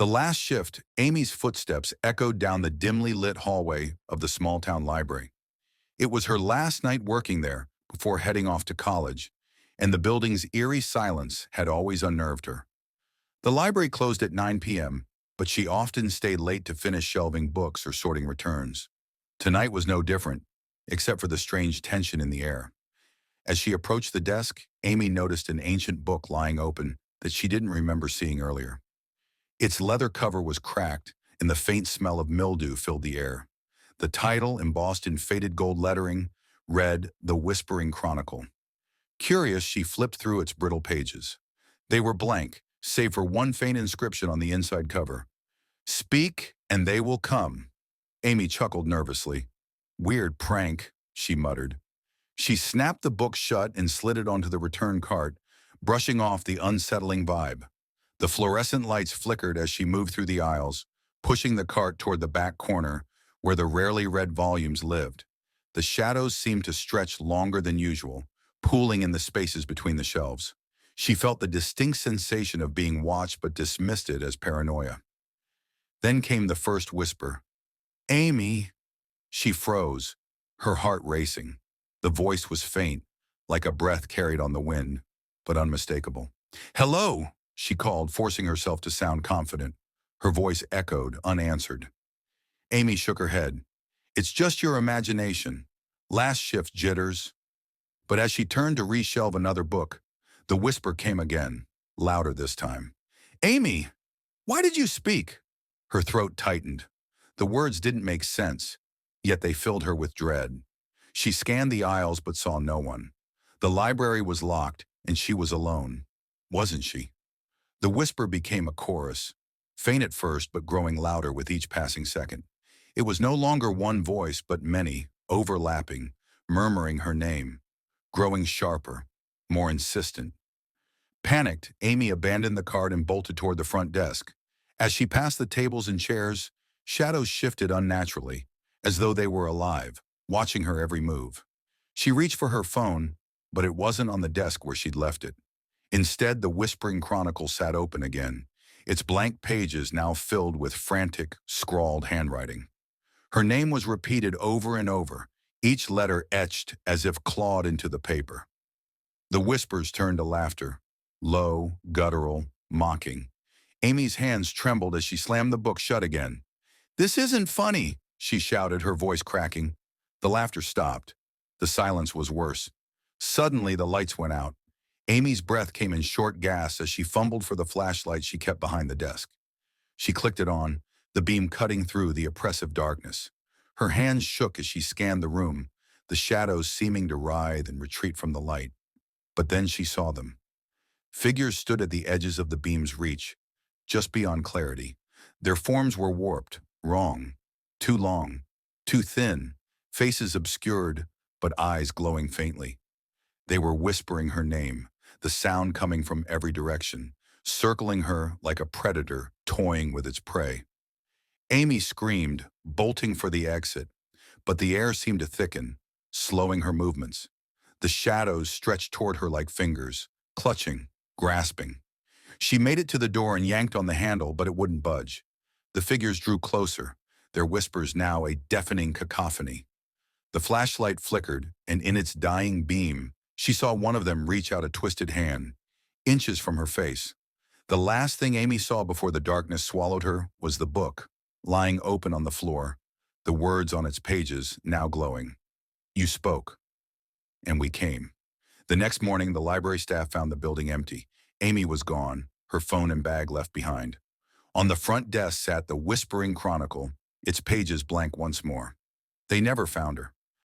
The last shift, Amy's footsteps echoed down the dimly lit hallway of the small-town library. It was her last night working there before heading off to college, and the building's eerie silence had always unnerved her. The library closed at 9 p.m., but she often stayed late to finish shelving books or sorting returns. Tonight was no different, except for the strange tension in the air. As she approached the desk, Amy noticed an ancient book lying open that she didn't remember seeing earlier. Its leather cover was cracked, and the faint smell of mildew filled the air. The title, embossed in faded gold lettering, read The Whispering Chronicle. Curious, she flipped through its brittle pages. They were blank, save for one faint inscription on the inside cover. "Speak, and they will come." Amy chuckled nervously. "Weird prank," she muttered. She snapped the book shut and slid it onto the return cart, brushing off the unsettling vibe. The fluorescent lights flickered as she moved through the aisles, pushing the cart toward the back corner where the rarely read volumes lived. The shadows seemed to stretch longer than usual, pooling in the spaces between the shelves. She felt the distinct sensation of being watched but dismissed it as paranoia. Then came the first whisper. "Amy!" She froze, her heart racing. The voice was faint, like a breath carried on the wind, but unmistakable. "Hello!" she called, forcing herself to sound confident. Her voice echoed, unanswered. Amy shook her head. "It's just your imagination. Last shift jitters." But as she turned to reshelve another book, the whisper came again, louder this time. "Amy! Why did you speak?" Her throat tightened. The words didn't make sense, yet they filled her with dread. She scanned the aisles but saw no one. The library was locked, and she was alone. Wasn't she? The whisper became a chorus, faint at first but growing louder with each passing second. It was no longer one voice but many, overlapping, murmuring her name, growing sharper, more insistent. Panicked, Amy abandoned the cart and bolted toward the front desk. As she passed the tables and chairs, shadows shifted unnaturally, as though they were alive, watching her every move. She reached for her phone, but it wasn't on the desk where she'd left it. Instead, the Whispering Chronicle sat open again, its blank pages now filled with frantic, scrawled handwriting. Her name was repeated over and over, each letter etched as if clawed into the paper. The whispers turned to laughter, low, guttural, mocking. Amy's hands trembled as she slammed the book shut again. "This isn't funny," she shouted, her voice cracking. The laughter stopped. The silence was worse. Suddenly, the lights went out. Amy's breath came in short gasps as she fumbled for the flashlight she kept behind the desk. She clicked it on, the beam cutting through the oppressive darkness. Her hands shook as she scanned the room, the shadows seeming to writhe and retreat from the light. But then she saw them. Figures stood at the edges of the beam's reach, just beyond clarity. Their forms were warped, wrong, too long, too thin, faces obscured, but eyes glowing faintly. They were whispering her name, the sound coming from every direction, circling her like a predator toying with its prey. Amy screamed, bolting for the exit, but the air seemed to thicken, slowing her movements. The shadows stretched toward her like fingers, clutching, grasping. She made it to the door and yanked on the handle, but it wouldn't budge. The figures drew closer, their whispers now a deafening cacophony. The flashlight flickered, and in its dying beam, she saw one of them reach out a twisted hand, inches from her face. The last thing Amy saw before the darkness swallowed her was the book, lying open on the floor, the words on its pages now glowing. "You spoke, and we came." The next morning, the library staff found the building empty. Amy was gone, her phone and bag left behind. On the front desk sat the Whispering Chronicle, its pages blank once more. They never found her.